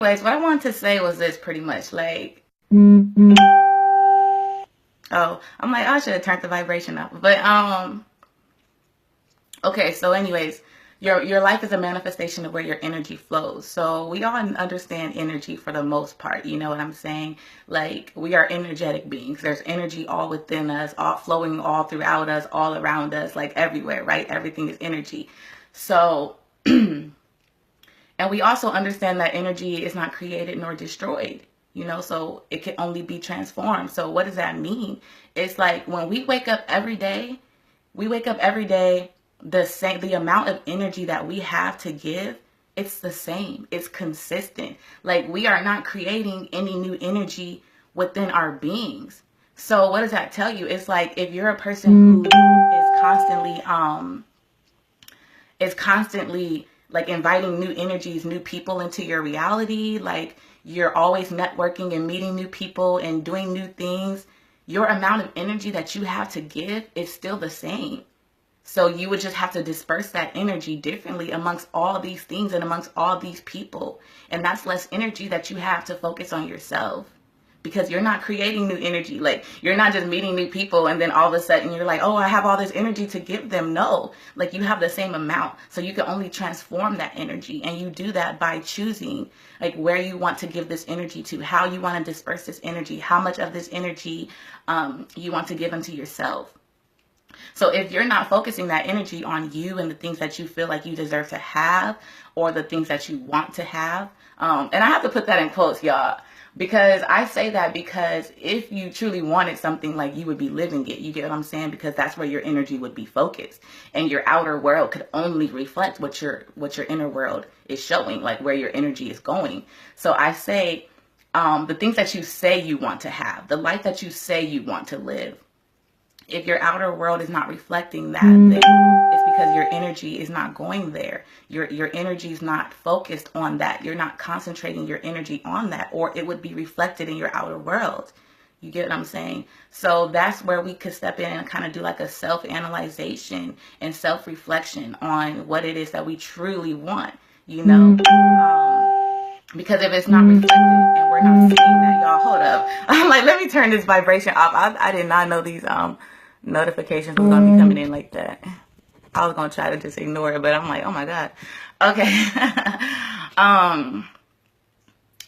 Anyways, what I wanted to say was this pretty much like, oh, I'm like, I should have turned the vibration up. But okay, so anyways, your life is a manifestation of where your energy flows. So we all understand energy for the most part. You know what I'm saying? Like we are energetic beings. There's energy all within us, all flowing all throughout us, all around us, like everywhere, right? Everything is energy. So and we also understand that energy is not created nor destroyed, you know, so it can only be transformed. So what does that mean? It's like when we wake up every day, the amount of energy that we have to give, it's the same. It's consistent. Like we are not creating any new energy within our beings. So what does that tell you? It's like if you're a person who is constantly like inviting new energies, new people into your reality, like you're always networking and meeting new people and doing new things, your amount of energy that you have to give is still the same. So you would just have to disperse that energy differently amongst all these things and amongst all these people. And that's less energy that you have to focus on yourself, because you're not creating new energy. Like you're not just meeting new people and then all of a sudden you're like, oh, I have all this energy to give them. No, like you have the same amount. So you can only transform that energy. And you do that by choosing like where you want to give this energy to, how you want to disperse this energy, how much of this energy you want to give into yourself. So if you're not focusing that energy on you and the things that you feel like you deserve to have, or the things that you want to have, and I have to put that in quotes, y'all, because I say that because if you truly wanted something, like you would be living it. You get what I'm saying? Because that's where your energy would be focused, and your outer world could only reflect what your inner world is showing, like where your energy is going. So I say, the things that you say you want to have, the life that you say you want to live, if your outer world is not reflecting that, then it's because your energy is not going there. Your energy is not focused on that. You're not concentrating your energy on that, or it would be reflected in your outer world. You get what I'm saying? So that's where we could step in and kind of do like a self-analyzation and self-reflection on what it is that we truly want, you know? Because if it's not reflected and we're not seeing that, y'all, hold up. I'm like, let me turn this vibration off. I did not know these notifications was gonna be coming in like that. I was gonna try to just ignore it, but I'm like, oh my God. Okay.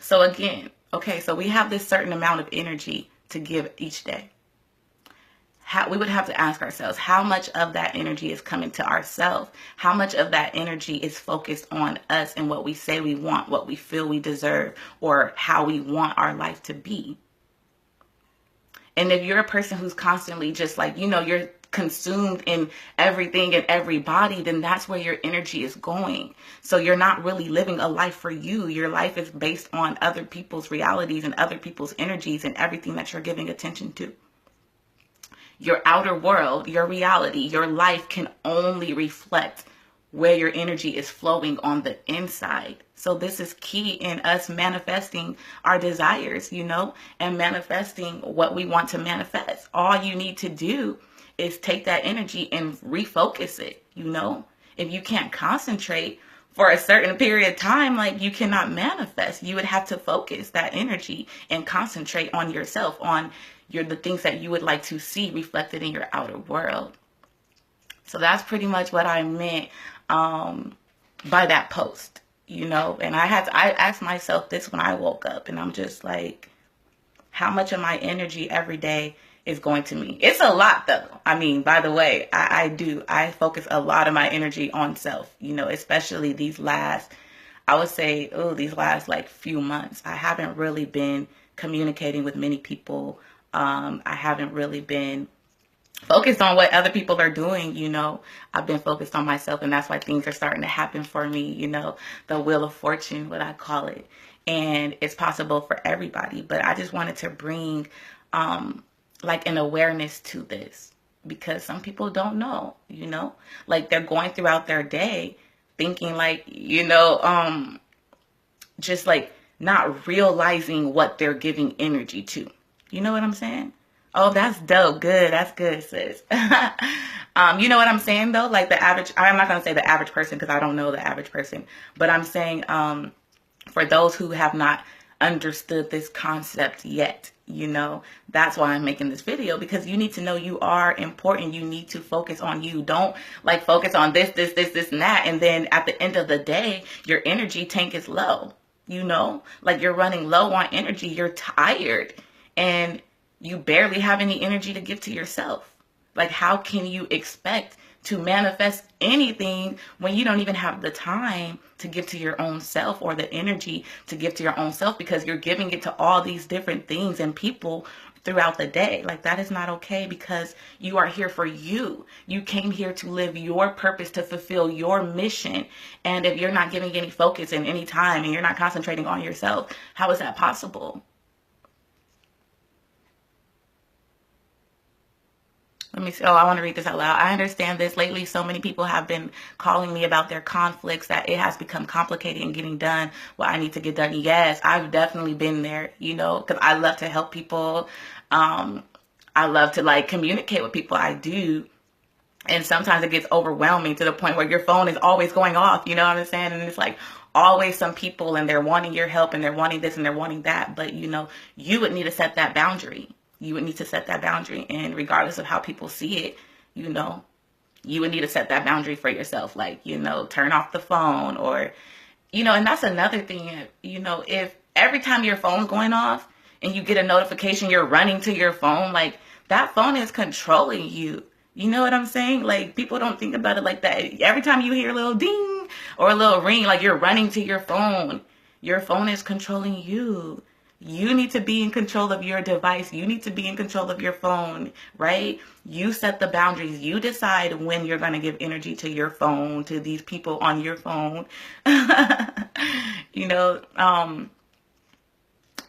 So again, okay, so we have this certain amount of energy to give each day. We would have to ask ourselves, how much of that energy is coming to ourselves? How much of that energy is focused on us and what we say we want, what we feel we deserve, or how we want our life to be? And if you're a person who's constantly just like, you know, you're consumed in everything and everybody, then that's where your energy is going. So you're not really living a life for you. Your life is based on other people's realities and other people's energies and everything that you're giving attention to. Your outer world, your reality, your life can only reflect where your energy is flowing on the inside. So this is key in us manifesting our desires, you know, and manifesting what we want to manifest. All you need to do is take that energy and refocus it, you know. If you can't concentrate for a certain period of time, like you cannot manifest. You would have to focus that energy and concentrate on yourself, on the things that you would like to see reflected in your outer world. So that's pretty much what I meant by that post, you know. And I asked myself this when I woke up, and I'm just like, how much of my energy every day is going to me? It's a lot though. I mean, by the way, I focus a lot of my energy on self, you know, especially these last, I would say, these last like few months. I haven't really been communicating with many people. I haven't really been focused on what other people are doing, you know. I've been focused on myself, and that's why things are starting to happen for me, you know, the wheel of fortune, what I call it. And it's possible for everybody, but I just wanted to bring like an awareness to this, because some people don't know, you know, like they're going throughout their day thinking like, you know, just like not realizing what they're giving energy to. You know what I'm saying? Oh, that's dope. Good. That's good, sis. You know what I'm saying though? Like the average, I'm not going to say the average person because I don't know the average person, but I'm saying, for those who have not understood this concept yet, that's why I'm making this video, because you need to know you are important. You need to focus on you. Don't like focus on this, and that. And then at the end of the day, your energy tank is low, like you're running low on energy. You're tired and you barely have any energy to give to yourself. Like, how can you expect to manifest anything when you don't even have the time to give to your own self, or the energy to give to your own self, because you're giving it to all these different things and people throughout the day? Like, that is not okay, because you are here for you. You came here to live your purpose, to fulfill your mission. And if you're not giving any focus and any time, and you're not concentrating on yourself, how is that possible? Let me see. Oh, I want to read this out loud. I understand this. Lately, so many people have been calling me about their conflicts that it has become complicated in getting done what I need to get done. Yes, I've definitely been there, because I love to help people. I love to like communicate with people. I do. And sometimes it gets overwhelming to the point where your phone is always going off. You know what I'm saying? And it's like always some people, and they're wanting your help, and they're wanting this and they're wanting that. But, you would need to set that boundary. You would need to set that boundary. And regardless of how people see it, you would need to set that boundary for yourself. Like, turn off the phone, or, and that's another thing, if every time your phone's going off and you get a notification, you're running to your phone, like that phone is controlling you. You know what I'm saying? Like, people don't think about it like that. Every time you hear a little ding or a little ring, like you're running to your phone. Your phone is controlling you. You need to be in control of your device. You need to be in control of your phone, right? You set the boundaries. You decide when you're going to give energy to your phone, to these people on your phone.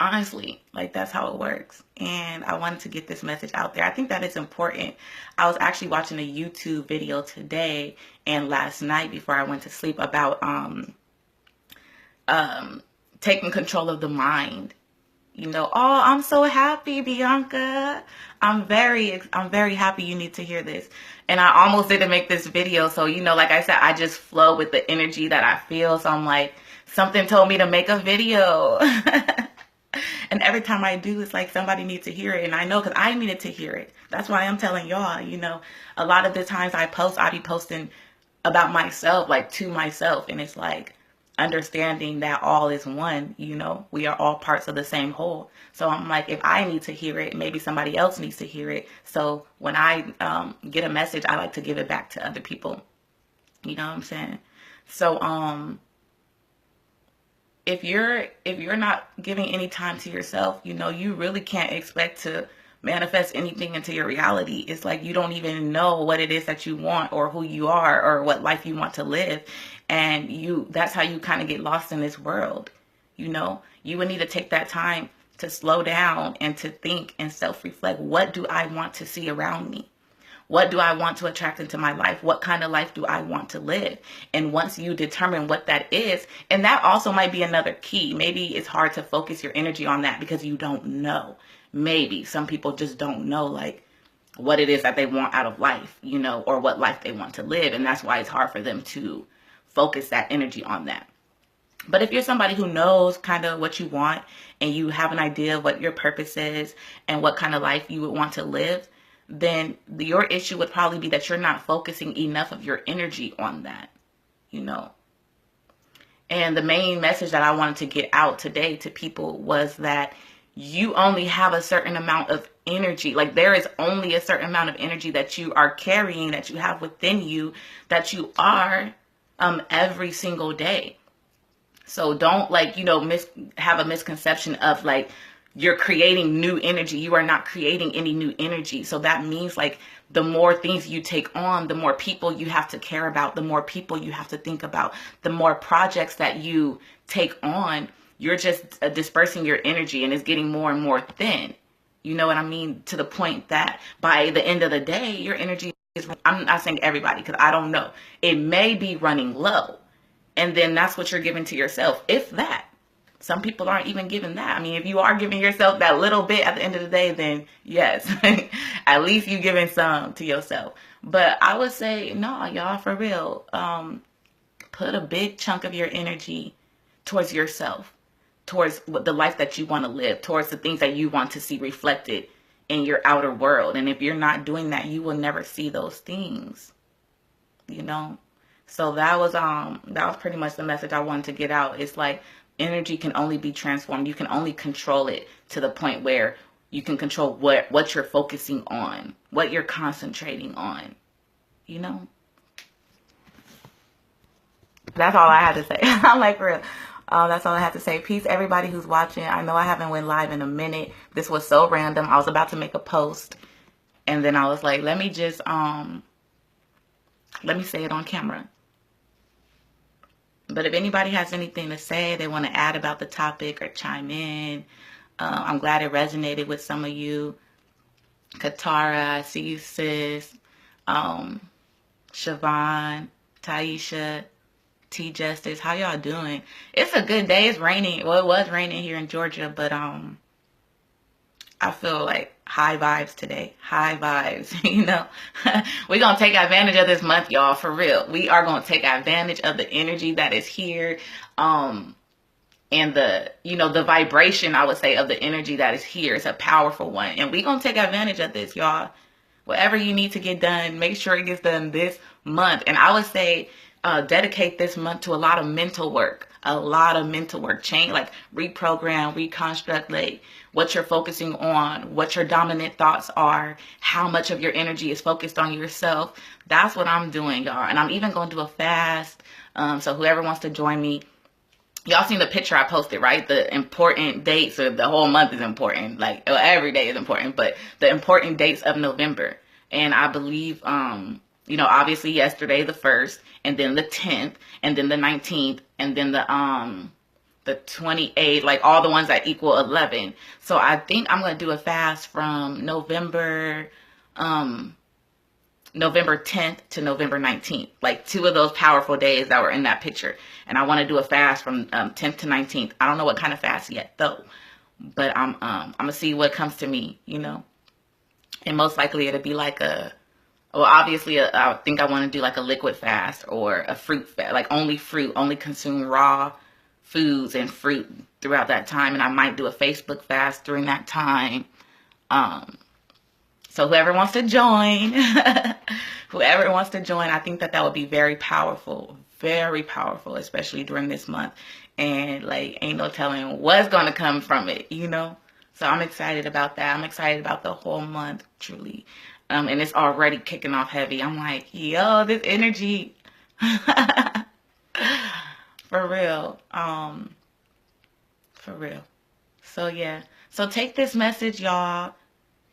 Honestly, like, that's how it works. And I wanted to get this message out there. I think that it's important. I was actually watching a YouTube video today and last night before I went to sleep about taking control of the mind. Oh, I'm so happy, Bianca. I'm very happy you need to hear this. And I almost didn't make this video. So, like I said, I just flow with the energy that I feel. So I'm like, something told me to make a video. And every time I do, it's like somebody needs to hear it. And I know, because I needed to hear it. That's why I'm telling y'all, a lot of the times I be posting about myself, like to myself. And it's like, understanding that all is one, we are all parts of the same whole. So I'm like, if I need to hear it, maybe somebody else needs to hear it. So when I get a message, I like to give it back to other people. You know what I'm saying? So if you're not giving any time to yourself, you really can't expect to manifest anything into your reality. It's like you don't even know what it is that you want, or who you are, or what life you want to live. And that's how you kind of get lost in this world. You would need to take that time to slow down and to think and self-reflect. What do I want to see around me? What do I want to attract into my life? What kind of life do I want to live? And once you determine what that is, and that also might be another key. Maybe it's hard to focus your energy on that because you don't know. Maybe some people just don't know, like, what it is that they want out of life, or what life they want to live. And that's why it's hard for them to focus that energy on that. But if you're somebody who knows kind of what you want, and you have an idea of what your purpose is and what kind of life you would want to live, then your issue would probably be that you're not focusing enough of your energy on that, And the main message that I wanted to get out today to people was that you only have a certain amount of energy. Like, there is only a certain amount of energy that you are carrying, that you have within you, that you are every single day. So don't have a misconception of like you're creating new energy. You are not creating any new energy. So that means like the more things you take on, the more people you have to care about, the more people you have to think about, the more projects that you take on, you're just dispersing your energy, and it's getting more and more thin. You know what I mean? To the point that by the end of the day, your energy is, I'm not saying everybody, because I don't know. It may be running low. And then that's what you're giving to yourself, if that. Some people aren't even giving that. I mean, if you are giving yourself that little bit at the end of the day, then yes, at least you're giving some to yourself. But I would say, no, y'all, for real, put a big chunk of your energy towards yourself, towards the life that you want to live, towards the things that you want to see reflected in your outer world. And if you're not doing that, you will never see those things, you know? So that was pretty much the message I wanted to get out. It's like energy can only be transformed. You can only control it to the point where you can control what you're focusing on, what you're concentrating on, you know? That's all I had to say. I'm like, for real. That's all I have to say. Peace, everybody who's watching. I know I haven't went live in a minute. This was so random. I was about to make a post, and then I was like, let me just let me say it on camera. But if anybody has anything to say, they want to add about the topic or chime in, I'm glad it resonated with some of you. Katara, I see you, sis. Siobhan, Taisha, T Justice, how y'all doing? It's a good day. It's raining. Well, it was raining here in Georgia, but I feel like high vibes today. High vibes, you know. We're going to take advantage of this month, y'all, for real. We are going to take advantage of the energy that is here. And the, you know, the vibration, I would say, of the energy that is here. It's a powerful one. And we're going to take advantage of this, y'all. Whatever you need to get done, make sure it gets done this month. And I would say dedicate this month to a lot of mental work. Change, like reprogram, reconstruct, like what you're focusing on, what your dominant thoughts are, how much of your energy is focused on yourself. That's what I'm doing, y'all. And I'm even going to do a fast. So whoever wants to join me, y'all seen the picture I posted, right? The important dates, or the whole month is important. Like, well, every day is important, but the important dates of November. And I believe, you know, obviously yesterday, the 1st, and then the 10th, and then the 19th, and then the 28th, like all the ones that equal 11. So I think I'm going to do a fast from November 10th to November 19th, like 2 of those powerful days that were in that picture. And I want to do a fast from 10th to 19th. I don't know what kind of fast yet though, but I'm gonna see what comes to me, you know. And most likely it'll be like obviously I think I want to do like a liquid fast or a fruit fast, like only fruit, only consume raw foods and fruit throughout that time. And I might do a Facebook fast during that time. So whoever wants to join, I think that would be very powerful, especially during this month. And like, ain't no telling what's going to come from it, you know? So I'm excited about that. I'm excited about the whole month, truly. And it's already kicking off heavy. I'm like, yo, this energy. For real. For real. So yeah. So take this message, y'all.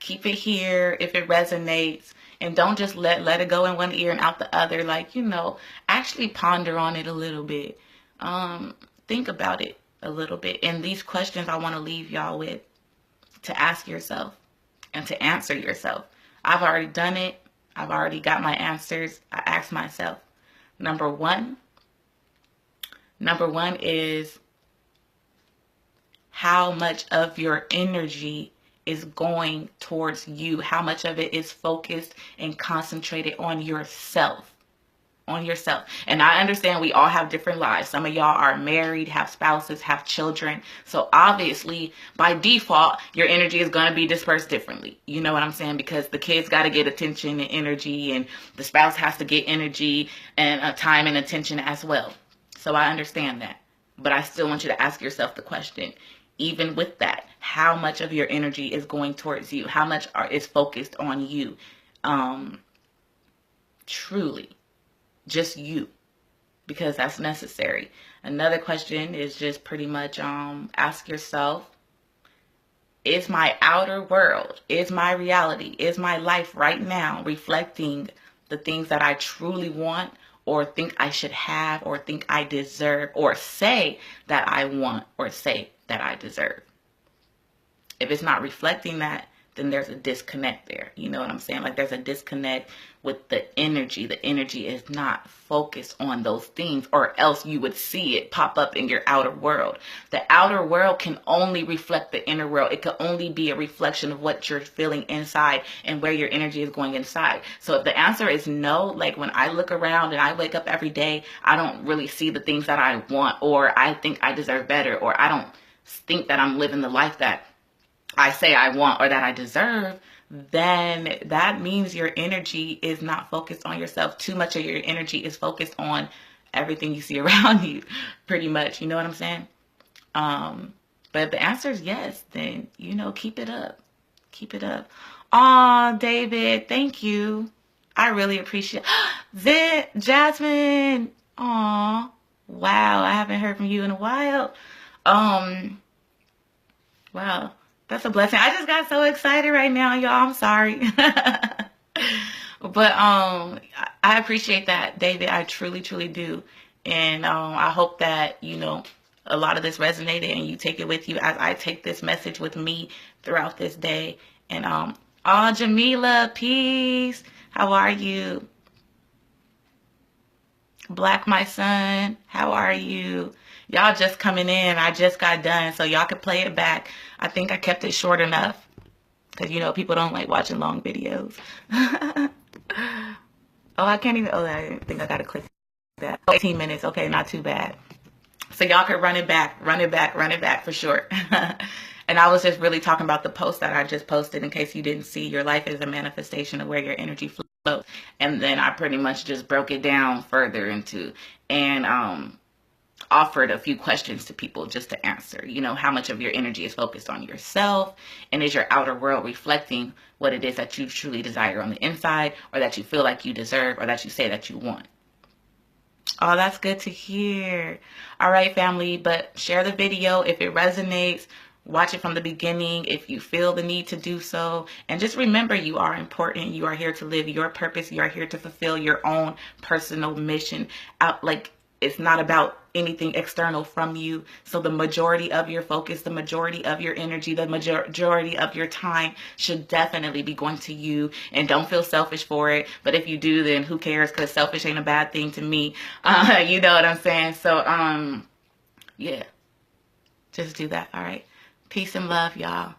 Keep it here if it resonates. And don't just let it go in one ear and out the other. Like, you know, actually ponder on it a little bit. Think about it a little bit. And these questions I want to leave y'all with, to ask yourself and to answer yourself. I've already done it. I've already got my answers. I asked myself. Number one is, how much of your energy is going towards you? How much of it is focused and concentrated on yourself? On yourself. And I understand we all have different lives. Some of y'all are married, have spouses, have children. So obviously, by default, your energy is going to be dispersed differently. You know what I'm saying? Because the kids got to get attention and energy, and the spouse has to get energy and time and attention as well. So I understand that. But I still want you to ask yourself the question, even with that, how much of your energy is going towards you? How much is focused on you? Truly. Just you, because that's necessary. Another question is just pretty much ask yourself, is my outer world, is my reality, is my life right now reflecting the things that I truly want, or think I should have, or think I deserve, or say that I want, or say that I deserve? If it's not reflecting that, then there's a disconnect there. You know what I'm saying? Like there's a disconnect with the energy. The energy is not focused on those things, or else you would see it pop up in your outer world. The outer world can only reflect the inner world. It can only be a reflection of what you're feeling inside and where your energy is going inside. So if the answer is no, like when I look around and I wake up every day, I don't really see the things that I want, or I think I deserve better, or I don't think that I'm living the life that I say I want or that I deserve, then that means your energy is not focused on yourself. Too much of your energy is focused on everything you see around you, pretty much. You know what I'm saying? But if the answer is yes, then, you know, keep it up. Keep it up. Aw, David, thank you. I really appreciate it. Jasmine. Aw. Wow, I haven't heard from you in a while. Wow. That's a blessing. I just got so excited right now, y'all. I'm sorry. But I appreciate that, David. I truly, truly do. And I hope that, you know, a lot of this resonated and you take it with you as I take this message with me throughout this day. And Jamila, peace. How are you? Black, my son, how are you? Y'all just coming in. I just got done, so y'all can play it back. I think I kept it short enough because, you know, people don't like watching long videos. Oh, I can't even. Oh, I think I got to click that. 18 minutes. Okay, not too bad. So y'all can run it back for sure. And I was just really talking about the post that I just posted, in case you didn't see. Your life is a manifestation of where your energy flows. And then I pretty much just broke it down further into, and offered a few questions to people just to answer. You know, how much of your energy is focused on yourself, and is your outer world reflecting what it is that you truly desire on the inside, or that you feel like you deserve, or that you say that you want. Oh, that's good to hear. All right, family, but share the video if it resonates. Watch it from the beginning if you feel the need to do so. And just remember, you are important. You are here to live your purpose. You are here to fulfill your own personal mission. It's not about anything external from you. So the majority of your focus, the majority of your energy, the majority of your time should definitely be going to you. And don't feel selfish for it. But if you do, then who cares? Because selfish ain't a bad thing to me. You know what I'm saying? So, yeah, just do that. All right. Peace and love, y'all.